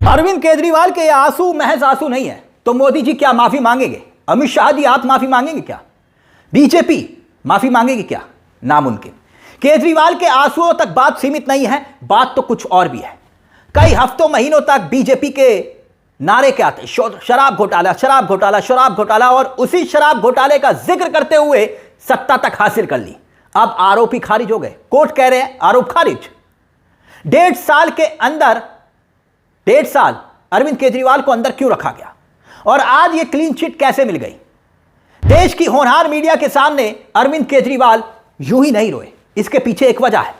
अरविंद केजरीवाल के ये आंसू महज आंसू नहीं है तो मोदी जी क्या माफी मांगेंगे? अमित शाह जी आप माफी मांगेंगे क्या? बीजेपी माफी मांगेगी क्या? नामुमकिन। केजरीवाल के आंसुओं तक बात सीमित नहीं है, बात तो कुछ और भी है। कई हफ्तों महीनों तक बीजेपी के नारे क्या थे? शराब घोटाला, शराब घोटाला, शराब घोटाला, और उसी शराब घोटाले का जिक्र करते हुए सत्ता तक हासिल कर ली। अब आरोप ही खारिज हो गए, कोर्ट कह रहे हैं आरोप खारिज। 1.5 साल के अंदर 1.5 साल अरविंद केजरीवाल को अंदर क्यों रखा गया और आज यह क्लीन चिट कैसे मिल गई? देश की होनहार मीडिया के सामने अरविंद केजरीवाल यूं ही नहीं रोए, इसके पीछे एक वजह है।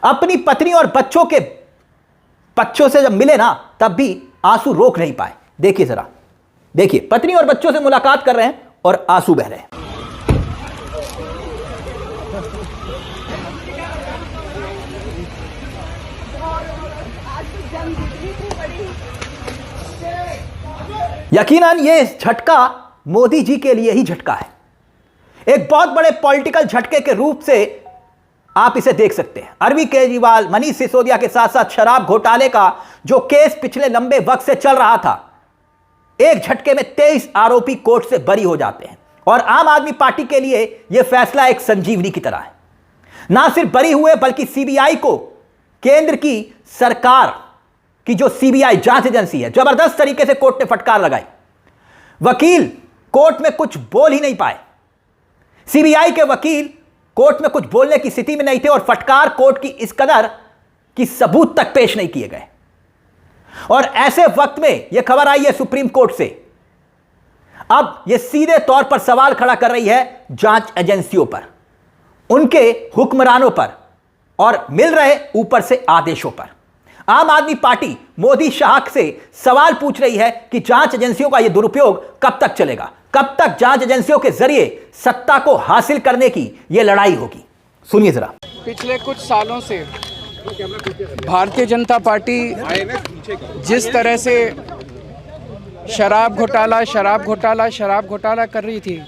अपनी पत्नी और बच्चों से जब मिले ना तब भी आंसू रोक नहीं पाए। देखिए जरा, देखिए पत्नी और बच्चों से मुलाकात कर रहे हैं और आंसू बह रहे हैं। यकीनन ये झटका मोदी जी के लिए ही झटका है। एक बहुत बड़े पॉलिटिकल झटके के रूप से आप इसे देख सकते हैं। अरविंद केजरीवाल, मनीष सिसोदिया के साथ साथ शराब घोटाले का जो केस पिछले लंबे वक्त से चल रहा था, एक झटके में 23 आरोपी कोर्ट से बरी हो जाते हैं। और आम आदमी पार्टी के लिए यह फैसला एक संजीवनी की तरह है। ना सिर्फ बरी हुए बल्कि सीबीआई को, केंद्र की सरकार की जो सीबीआई जांच एजेंसी है, जबरदस्त तरीके से कोर्ट ने फटकार लगाई। वकील कोर्ट में कुछ बोल ही नहीं पाए। सीबीआई के वकील कोर्ट में कुछ बोलने की स्थिति में नहीं थे और फटकार कोर्ट की इस कदर कि सबूत तक पेश नहीं किए गए। और ऐसे वक्त में यह खबर आई है सुप्रीम कोर्ट से, अब यह सीधे तौर पर सवाल खड़ा कर रही है जांच एजेंसियों पर, उनके हुक्मरानों पर और मिल रहे ऊपर से आदेशों पर। आम आदमी पार्टी मोदी शाह से सवाल पूछ रही है कि जांच एजेंसियों का यह दुरुपयोग कब तक चलेगा, कब तक जांच एजेंसियों के जरिए सत्ता को हासिल करने की यह लड़ाई होगी। सुनिए जरा। पिछले कुछ सालों से भारतीय जनता पार्टी जिस तरह से शराब घोटाला कर रही थी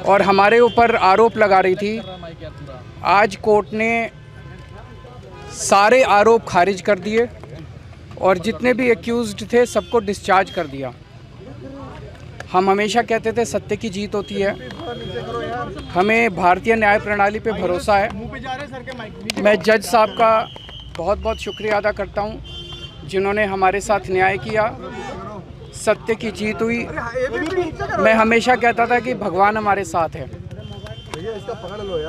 और हमारे ऊपर आरोप लगा रही थी, आज कोर्ट ने सारे आरोप खारिज कर दिए और जितने भी एक्यूज्ड थे सबको डिस्चार्ज कर दिया। हम हमेशा कहते थे सत्य की जीत होती है, हमें भारतीय न्याय प्रणाली पे भरोसा है। मैं जज साहब का बहुत बहुत शुक्रिया अदा करता हूं जिन्होंने हमारे साथ न्याय किया, सत्य की जीत हुई। मैं हमेशा कहता था कि भगवान हमारे साथ है।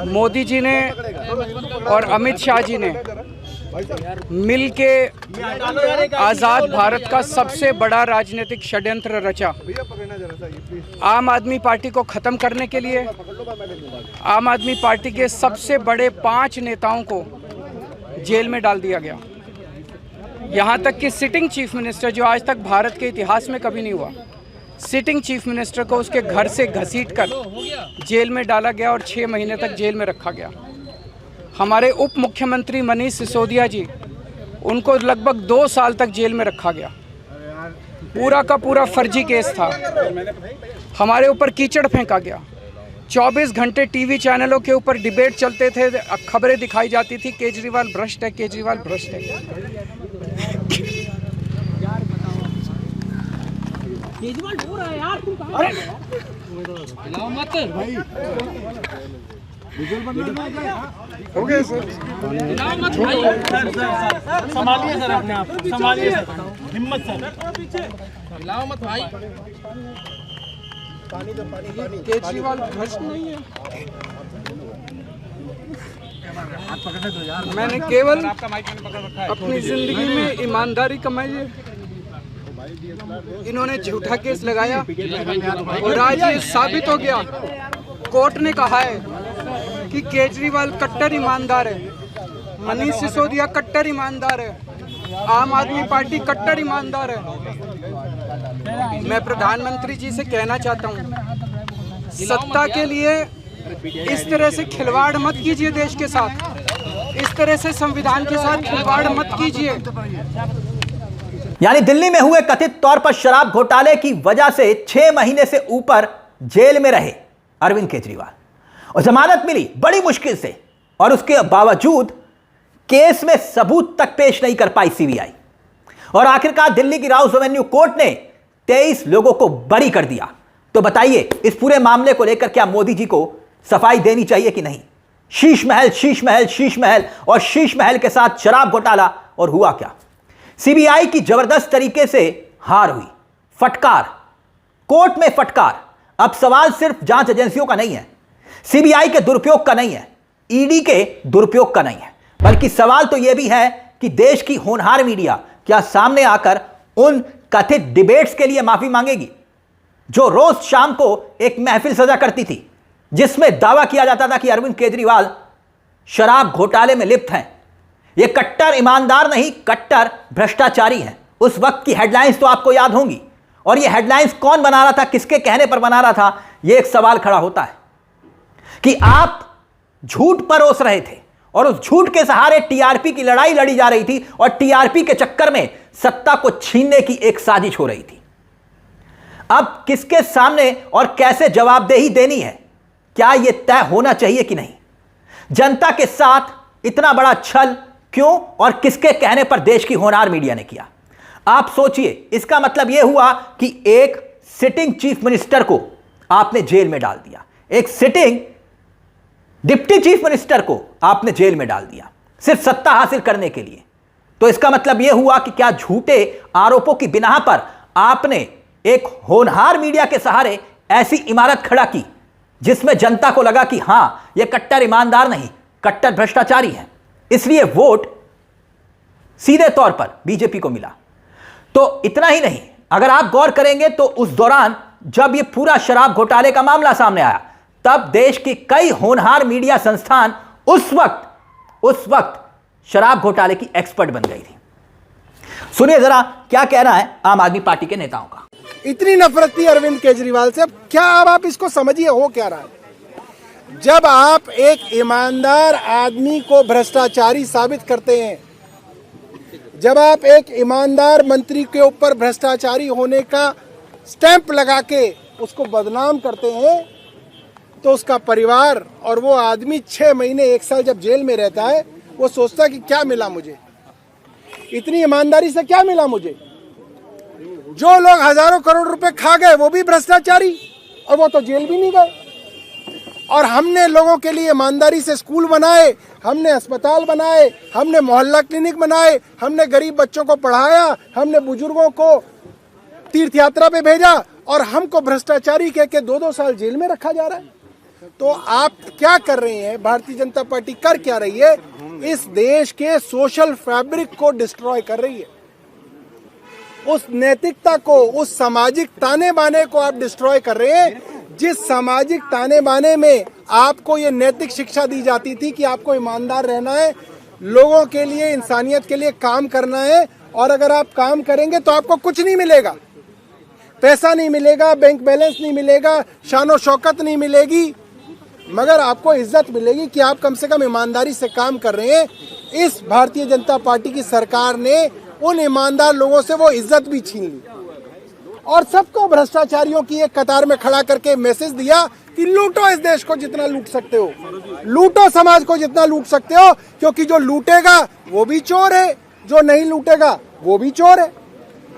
मोदी जी ने और अमित शाह जी ने मिल के आज़ाद भारत का सबसे बड़ा राजनीतिक षड्यंत्र रचा। आम आदमी पार्टी को ख़त्म करने के लिए आम आदमी पार्टी के सबसे बड़े 5 नेताओं को जेल में डाल दिया गया। यहाँ तक कि सिटिंग चीफ मिनिस्टर, जो आज तक भारत के इतिहास में कभी नहीं हुआ, सिटिंग चीफ मिनिस्टर को उसके घर से घसीटकर जेल में डाला गया और 6 महीने तक जेल में रखा गया। हमारे उप मुख्यमंत्री मनीष सिसोदिया जी, उनको लगभग 2 साल तक जेल में रखा गया। पूरा का पूरा फर्जी केस था। हमारे ऊपर कीचड़ फेंका गया। 24 घंटे टीवी चैनलों के ऊपर डिबेट चलते थे, खबरें दिखाई जाती थी केजरीवाल भ्रष्ट है, केजरीवाल भ्रष्ट है। केजरीवाल हो रहा है यार, तुम कहां हिलाओ मत भाई। हो गया सर, हिलाओ मत भाई। संभालिए सर, अपने आप को संभालिए सर, हिम्मत सर, हिलाओ मत भाई। केजरीवाल भ्रष्ट नहीं है। मैंने केवल अपनी जिंदगी में ईमानदारी कमाई है। इन्होंने झूठा केस लगाया और आज ये साबित हो गया। कोर्ट ने कहा है कि केजरीवाल कट्टर ईमानदार है, मनीष सिसोदिया कट्टर ईमानदार है, आम आदमी पार्टी कट्टर ईमानदार है। मैं प्रधानमंत्री जी से कहना चाहता हूँ, सत्ता के लिए इस तरह से खिलवाड़ मत कीजिए, देश के साथ इस तरह से संविधान के साथ खिलवाड़ मत कीजिए। यानी दिल्ली में हुए कथित तौर पर शराब घोटाले की वजह से 6 महीने से ऊपर जेल में रहे अरविंद केजरीवाल और जमानत मिली बड़ी मुश्किल से, और उसके बावजूद केस में सबूत तक पेश नहीं कर पाई सीबीआई, और आखिरकार दिल्ली की राउस एवेन्यू कोर्ट ने 23 लोगों को बरी कर दिया। तो बताइए, इस पूरे मामले को लेकर क्या मोदी जी को सफाई देनी चाहिए कि नहीं? शीश महल, शीश महल, शीश महल, और शीश महल के साथ शराब घोटाला, और हुआ क्या? सीबीआई की जबरदस्त तरीके से हार हुई, फटकार, कोर्ट में फटकार। अब सवाल सिर्फ जांच एजेंसियों का नहीं है, सीबीआई के दुरुपयोग का नहीं है, ईडी के दुरुपयोग का नहीं है, बल्कि सवाल तो यह भी है कि देश की होनहार मीडिया क्या सामने आकर उन कथित डिबेट्स के लिए माफी मांगेगी जो रोज शाम को एक महफिल सजा करती थी, जिसमें दावा किया जाता था कि अरविंद केजरीवाल शराब घोटाले में लिप्त हैं, ये कट्टर ईमानदार नहीं, कट्टर भ्रष्टाचारी हैं। उस वक्त की हेडलाइंस तो आपको याद होंगी, और ये हेडलाइंस कौन बना रहा था, किसके कहने पर बना रहा था, ये एक सवाल खड़ा होता है कि आप झूठ परोस रहे थे और उस झूठ के सहारे टीआरपी की लड़ाई लड़ी जा रही थी, और टीआरपी के चक्कर में सत्ता को छीनने की एक साजिश हो रही थी। अब किसके सामने और कैसे जवाबदेही देनी है, क्या यह तय होना चाहिए कि नहीं? जनता के साथ इतना बड़ा छल क्यों और किसके कहने पर देश की होनहार मीडिया ने किया? आप सोचिए, इसका मतलब यह हुआ कि एक सिटिंग चीफ मिनिस्टर को आपने जेल में डाल दिया, एक सिटिंग डिप्टी चीफ मिनिस्टर को आपने जेल में डाल दिया, सिर्फ सत्ता हासिल करने के लिए। तो इसका मतलब यह हुआ कि क्या झूठे आरोपों की बिना पर आपने एक होनहार मीडिया के सहारे ऐसी इमारत खड़ा की जिसमें जनता को लगा कि हां, यह कट्टर ईमानदार नहीं, कट्टर भ्रष्टाचारी है, इसलिए वोट सीधे तौर पर बीजेपी को मिला। तो इतना ही नहीं, अगर आप गौर करेंगे तो उस दौरान जब यह पूरा शराब घोटाले का मामला सामने आया, तब देश की कई होनहार मीडिया संस्थान उस वक्त शराब घोटाले की एक्सपर्ट बन गई थी। सुनिए जरा क्या कहना है आम आदमी पार्टी के नेताओं का। इतनी नफरत थी अरविंद केजरीवाल से, अब क्या आप इसको समझिए हो क्या रहा है। जब आप एक ईमानदार आदमी को भ्रष्टाचारी साबित करते हैं, जब आप एक ईमानदार मंत्री के ऊपर भ्रष्टाचारी होने का स्टैंप लगा के उसको बदनाम करते हैं, तो उसका परिवार और वो आदमी 6 महीने 1 साल जब जेल में रहता है, वो सोचता है कि क्या मिला मुझे, इतनी ईमानदारी से क्या मिला मुझे। जो लोग हजारों करोड़ रुपए खा गए वो भी भ्रष्टाचारी, और वो तो जेल भी नहीं गए। और हमने लोगों के लिए ईमानदारी से स्कूल बनाए, हमने अस्पताल बनाए, हमने मोहल्ला क्लिनिक बनाए, हमने गरीब बच्चों को पढ़ाया, हमने बुजुर्गों को तीर्थ यात्रा पे भेजा, और हमको भ्रष्टाचारी कह के 2-2 साल जेल में रखा जा रहा है। तो आप क्या कर रहे हैं, भारतीय जनता पार्टी कर क्या रही है? इस देश के सोशल फैब्रिक को डिस्ट्रॉय कर रही है, उस नैतिकता को, उस सामाजिक ताने बाने को आप डिस्ट्रॉय कर रहे हैं। जिस सामाजिक ताने बाने में आपको ये नैतिक शिक्षा दी जाती थी कि आपको ईमानदार रहना है, लोगों के लिए, इंसानियत के लिए काम करना है, और अगर आप काम करेंगे तो आपको कुछ नहीं मिलेगा, पैसा नहीं मिलेगा, बैंक बैलेंस नहीं मिलेगा, शानो शौकत नहीं मिलेगी, मगर आपको इज्जत मिलेगी कि आप कम से कम ईमानदारी से काम कर रहे हैं। इस भारतीय जनता पार्टी की सरकार ने उन ईमानदार लोगों से वो इज्जत भी छीन ली, और सबको भ्रष्टाचारियों की एक कतार में खड़ा करके मैसेज दिया कि लूटो इस देश को जितना लूट सकते हो, लूटो समाज को जितना लूट सकते हो, क्योंकि जो लूटेगा वो भी चोर है, जो नहीं लूटेगा वो भी चोर है।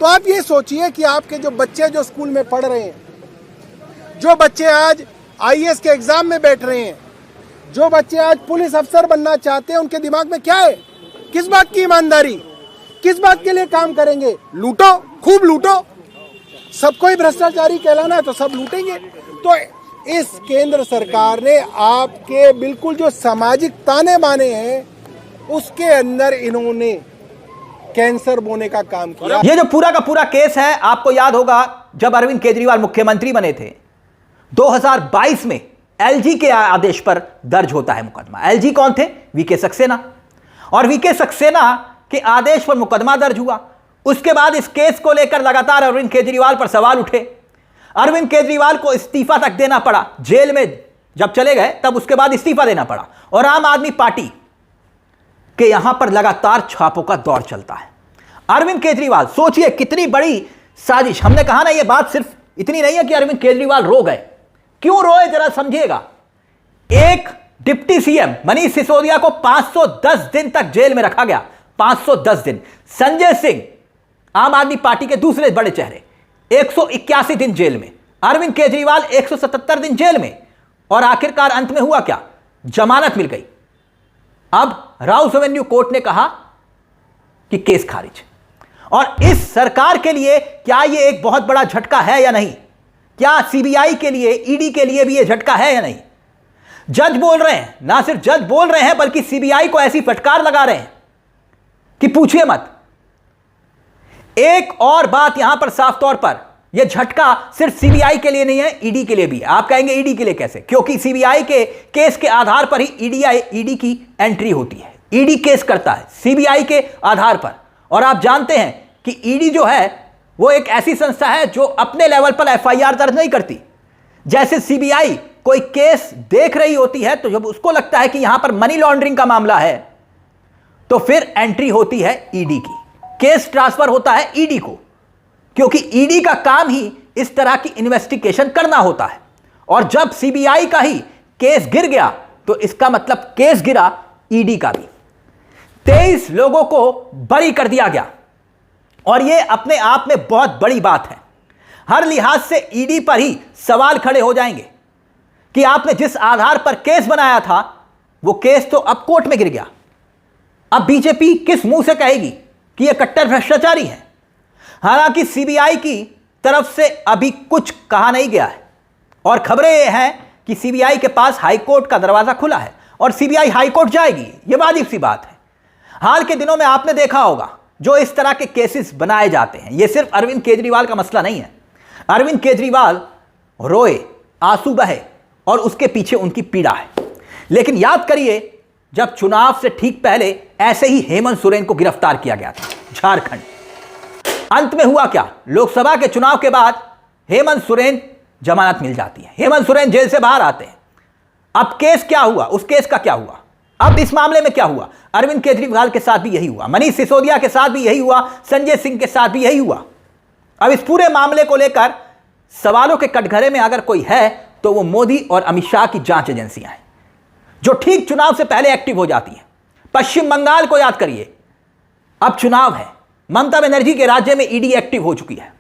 तो आप ये सोचिए कि आपके जो बच्चे जो स्कूल में पढ़ रहे हैं, जो बच्चे आज आईएएस के एग्जाम में बैठ रहे हैं, जो बच्चे आज पुलिस अफसर बनना चाहते हैं, उनके दिमाग में क्या है? किस बात की ईमानदारी, किस बात के लिए काम करेंगे? लूटो, खूब लूटो, सबको ही भ्रष्टाचारी कहलाना है तो सब लूटेंगे। तो इस केंद्र सरकार ने आपके बिल्कुल जो सामाजिक ताने बाने हैं, उसके अंदर इन्होंने कैंसर बोने का काम किया। ये जो पूरा का पूरा केस है, आपको याद होगा जब अरविंद केजरीवाल मुख्यमंत्री बने थे 2022 में, एलजी के आदेश पर दर्ज होता है मुकदमा। एलजी कौन थे? वीके सक्सेना, और वीके सक्सेना के आदेश पर मुकदमा दर्ज हुआ। उसके बाद इस केस को लेकर लगातार अरविंद केजरीवाल पर सवाल उठे, अरविंद केजरीवाल को इस्तीफा तक देना पड़ा, जेल में जब चले गए तब उसके बाद इस्तीफा देना पड़ा, और आम आदमी पार्टी के यहां पर लगातार छापों का दौर चलता है। अरविंद केजरीवाल, सोचिए कितनी बड़ी साजिश। हमने कहा ना, यह बात सिर्फ इतनी नहीं है कि अरविंद केजरीवाल रो गए, क्यों रोए जरा समझिएगा। एक डिप्टी सीएम मनीष सिसोदिया को 510 दिन तक जेल में रखा गया। 510 दिन। संजय सिंह, आम आदमी पार्टी के दूसरे बड़े चेहरे, 181 दिन जेल में। अरविंद केजरीवाल 177 दिन जेल में। और आखिरकार अंत में हुआ क्या? जमानत मिल गई। अब राउस एवेन्यू कोर्ट ने कहा कि केस खारिज। और इस सरकार के लिए क्या यह एक बहुत बड़ा झटका है या नहीं? क्या सीबीआई के लिए, ईडी के लिए भी यह झटका है या नहीं? जज बोल रहे हैं, ना सिर्फ जज बोल रहे हैं बल्कि सीबीआई को ऐसी फटकार लगा रहे हैं कि पूछिए मत। एक और बात यहां पर साफ तौर पर, यह झटका सिर्फ सीबीआई के लिए नहीं है, ईडी के लिए भी। आप कहेंगे ईडी के लिए कैसे? क्योंकि सीबीआई के केस के आधार पर ही ईडी की एंट्री होती है। ईडी केस करता है सीबीआई के आधार पर। और आप जानते हैं कि ईडी जो है वो एक ऐसी संस्था है जो अपने लेवल पर एफआईआर दर्ज नहीं करती। जैसे सीबीआई कोई केस देख रही होती है तो जब उसको लगता है कि यहां पर मनी लॉन्ड्रिंग का मामला है तो फिर एंट्री होती है ईडी की, केस ट्रांसफर होता है ईडी को, क्योंकि ईडी का काम ही इस तरह की इन्वेस्टिगेशन करना होता है। और जब सीबीआई का ही केस गिर गया तो इसका मतलब केस गिरा ईडी का भी। 23 लोगों को बरी कर दिया गया और यह अपने आप में बहुत बड़ी बात है। हर लिहाज से ईडी पर ही सवाल खड़े हो जाएंगे कि आपने जिस आधार पर केस बनाया था वो केस तो अब कोर्ट में गिर गया। अब बीजेपी किस मुंह से कहेगी कि यह कट्टर भ्रष्टाचारी है? हालांकि सीबीआई की तरफ से अभी कुछ कहा नहीं गया है और खबरें यह हैं कि सीबीआई के पास हाईकोर्ट का दरवाजा खुला है और सीबीआई हाईकोर्ट जाएगी। यह वाजिब सी बात है। हाल के दिनों में आपने देखा होगा जो इस तरह के केसेस बनाए जाते हैं, यह सिर्फ अरविंद केजरीवाल का मसला नहीं है। अरविंद केजरीवाल रोए, आंसू बहे और उसके पीछे उनकी पीड़ा है। लेकिन याद करिए, जब चुनाव से ठीक पहले ऐसे ही हेमंत सोरेन को गिरफ्तार किया गया था झारखंड। अंत में हुआ क्या? लोकसभा के चुनाव के बाद हेमंत सोरेन जमानत मिल जाती है, हेमंत सोरेन जेल से बाहर आते हैं। अब केस क्या हुआ? उस केस का क्या हुआ? अब इस मामले में क्या हुआ? अरविंद केजरीवाल के साथ भी यही हुआ, मनीष सिसोदिया के साथ भी यही हुआ, संजय सिंह के साथ भी यही हुआ। अब इस पूरे मामले को लेकर सवालों के कटघरे में अगर कोई है तो वो मोदी और अमित शाह की जांच एजेंसियां हैं जो ठीक चुनाव से पहले एक्टिव हो जाती हैं। पश्चिम बंगाल को याद करिए, अब चुनाव है, ममता बनर्जी के राज्य में ईडी एक्टिव हो चुकी है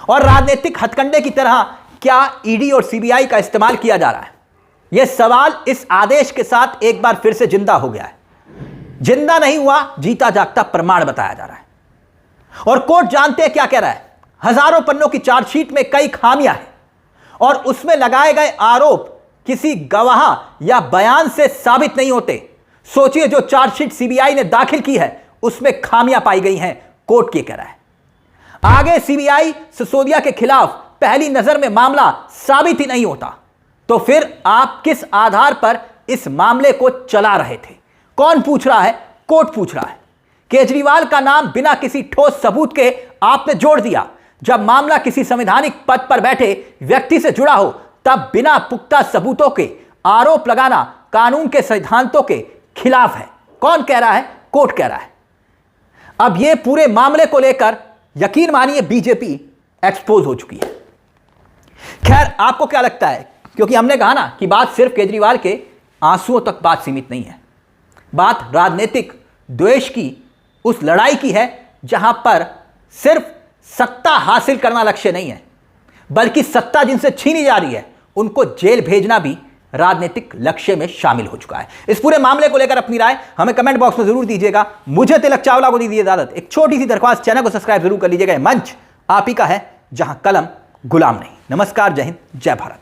और राजनीतिक हथकंडे की तरह क्या ईडी और सीबीआई का इस्तेमाल किया जा रहा है? यह सवाल इस आदेश के साथ एक बार फिर से जिंदा हो गया है। जिंदा नहीं हुआ, जीता जागता प्रमाण बताया जा रहा है। और कोर्ट जानते हैं क्या कह रहा है? हजारों पन्नों की चार्जशीट में कई खामियां हैं और उसमें लगाए गए आरोप किसी गवाह या बयान से साबित नहीं होते। सोचिए, जो चार्जशीट सीबीआई ने दाखिल की है उसमें खामियां पाई गई हैं, कोर्ट ये कह रहा है। आगे सीबीआई सिसोदिया के खिलाफ पहली नजर में मामला साबित ही नहीं होता तो फिर आप किस आधार पर इस मामले को चला रहे थे? कौन पूछ रहा है? कोर्ट पूछ रहा है। केजरीवाल का नाम बिना किसी ठोस सबूत के आपने जोड़ दिया। जब मामला किसी संवैधानिक पद पर बैठे व्यक्ति से जुड़ा हो तब बिना पुख्ता सबूतों के आरोप लगाना कानून के सिद्धांतों के खिलाफ है। कौन कह रहा है? कोर्ट कह रहा है। अब यह पूरे मामले को लेकर यकीन मानिए बीजेपी एक्सपोज हो चुकी है। खैर, आपको क्या लगता है? क्योंकि हमने कहा ना कि बात सिर्फ केजरीवाल के आंसुओं तक बात सीमित नहीं है। बात राजनीतिक द्वेष की, उस लड़ाई की है जहां पर सिर्फ सत्ता हासिल करना लक्ष्य नहीं है बल्कि सत्ता जिनसे छीनी जा रही है उनको जेल भेजना भी राजनीतिक लक्ष्य में शामिल हो चुका है। इस पूरे मामले को लेकर अपनी राय हमें कमेंट बॉक्स में जरूर दीजिएगा। मुझे तिलक चावला को दीजिए इजाजत। एक छोटी सी दरख्वास्त, चैनल को सब्सक्राइब जरूर कर लीजिएगा। मंच आप ही का है जहां कलम गुलाम नहीं। नमस्कार, जय हिंद, जय भारत।